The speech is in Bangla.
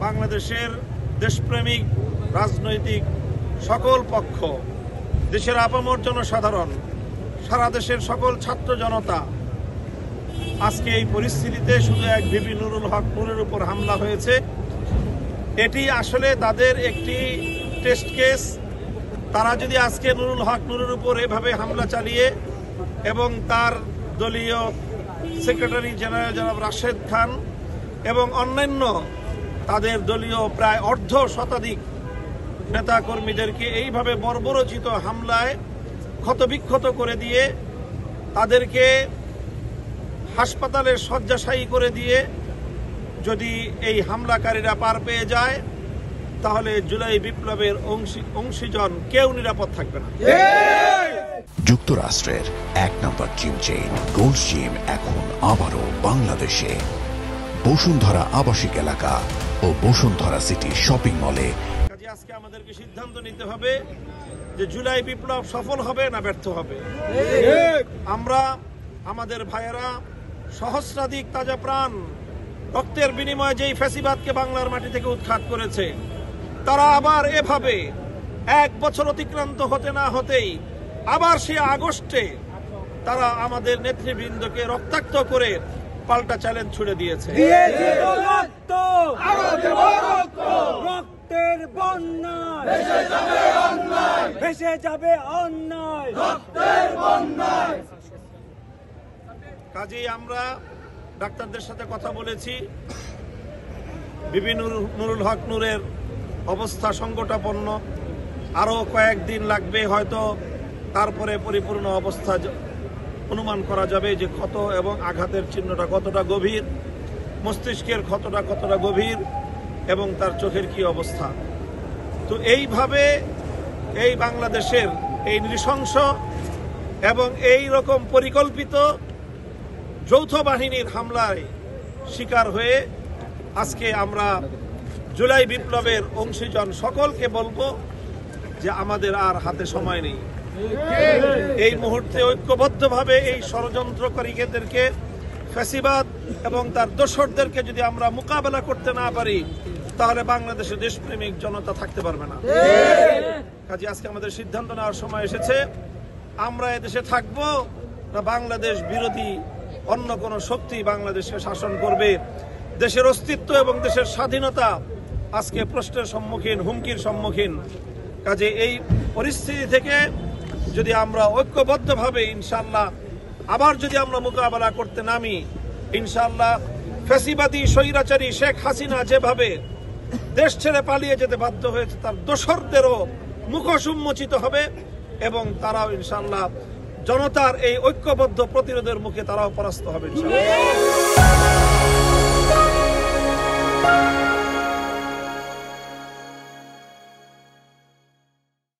বাংলাদেশের দেশপ্রেমিক রাজনৈতিক সকল পক্ষ, দেশের আপামর জনসাধারণ, সারা দেশের সকল ছাত্র জনতা আজকে এই পরিস্থিতিতে শুধু এক ভিপি নুরুল হক নূরের উপর হামলা হয়েছে, এটি আসলে তাদের একটি টেস্ট কেস। তারা যদি আজকে নুরুল হক নূরের উপর এভাবে হামলা চালিয়ে এবং তার দলীয় সেক্রেটারি জেনারেল জনাব রাশেদ খান এবং অন্যান্য তাদের দলীয় প্রায় অর্ধ শতাধিক নেতাকর্মীদেরকে এইভাবে বর্বরোচিত হামলায় ক্ষতবিক্ষত করে দিয়ে তাদেরকে হাসপাতালের শয্যাশায়ী করে দিয়ে যদি এই হামলাকারীরা পার পেয়ে যায়, তাহলে জুলাই বিপ্লবের অংশীজন কেউ নিরাপদ থাকবে না। যুক্তরাষ্ট্রের ১ নম্বর জিম চেইন গোল্ড জিম এখন আবারও বাংলাদেশে। বসুন্ধরা আবাসিক এলাকা ও বসুন্ধরা সিটি শপিং মলে। আজকে আমাদেরকে সিদ্ধান্ত নিতে হবে যে জুলাই বিপ্লব সফল হবে না ব্যর্থ হবে। আমরা আমাদের ভাইয়েরা সহস্রাধিক তাজা প্রাণ রক্তের বিনিময়ে যেই ফ্যাসিবাদকে বাংলার মাটি থেকে উৎখাত করেছে, তারা আবার এভাবে 1 বছর অতিক্রান্ত হতে না হতেই আবার সে আগস্টে তারা আমাদের নেতৃবৃন্দকে রক্তাক্ত করে পাল্টা চ্যালেঞ্জ ছুড়ে দিয়েছে। রক্তের বন্যায় ভেসে যাবে অন্যায়। কাজেই আমরা ডাক্তারদের সাথে কথা বলেছি, ভিপি নুরুল হক নূরের অবস্থা সংকটাপন্ন, আরও কয়েকদিন লাগবে হয়তো, তারপরে পরিপূর্ণ অবস্থা অনুমান করা যাবে যে ক্ষত এবং আঘাতের চিহ্নটা কতটা গভীর, মস্তিষ্কের ক্ষতটা কতটা গভীর এবং তার চোখের কি অবস্থা। তো এইভাবে এই বাংলাদেশের এই নৃশংস এবং এই রকম পরিকল্পিত যৌথ বাহিনীর হামলায় শিকার হয়ে আজকে আমরা জুলাই বিপ্লবের অংশীজন সকলকে বলবো যে আমাদের আর হাতে সময় নেই। এই মুহূর্তে ঐক্যবদ্ধভাবে এই ষড়যন্ত্রকারীদেরকে, ফ্যাসিবাদ এবং তার দোসরদেরকে যদি আমরা মোকাবেলা করতে না পারি, তাহলে বাংলাদেশে দেশপ্রেমিক জনতা থাকতে পারবে না। কাজে আজকে আমাদের সিদ্ধান্ত নেওয়ার সময় এসেছে, আমরা এদেশে থাকবো না বাংলাদেশ বিরোধী অন্য কোন শক্তি বাংলাদেশকে শাসন করবে। দেশের অস্তিত্ব এবং দেশের স্বাধীনতা আজকে প্রশ্নের সম্মুখীন, হুমকির সম্মুখীন। কাজে এই পরিস্থিতি থেকে যদি আমরা ঐক্যবদ্ধভাবে ইনশাআল্লাহ আবার যদি আমরা মোকাবেলা করতে নামি, ইনশাআল্লাহ ফ্যাসিবাদী স্বৈরাচারী শেখ হাসিনা যেভাবে দেশ ছেড়ে পালিয়ে যেতে বাধ্য হয়েছে, তার দোসরদেরও মুখোশ উন্মোচিত হবে এবং তারাও ইনশাআল্লাহ জনতার এই ঐক্যবদ্ধ প্রতিরোধের মুখে তারাও পরাস্ত হবে ইনশাআল্লাহ।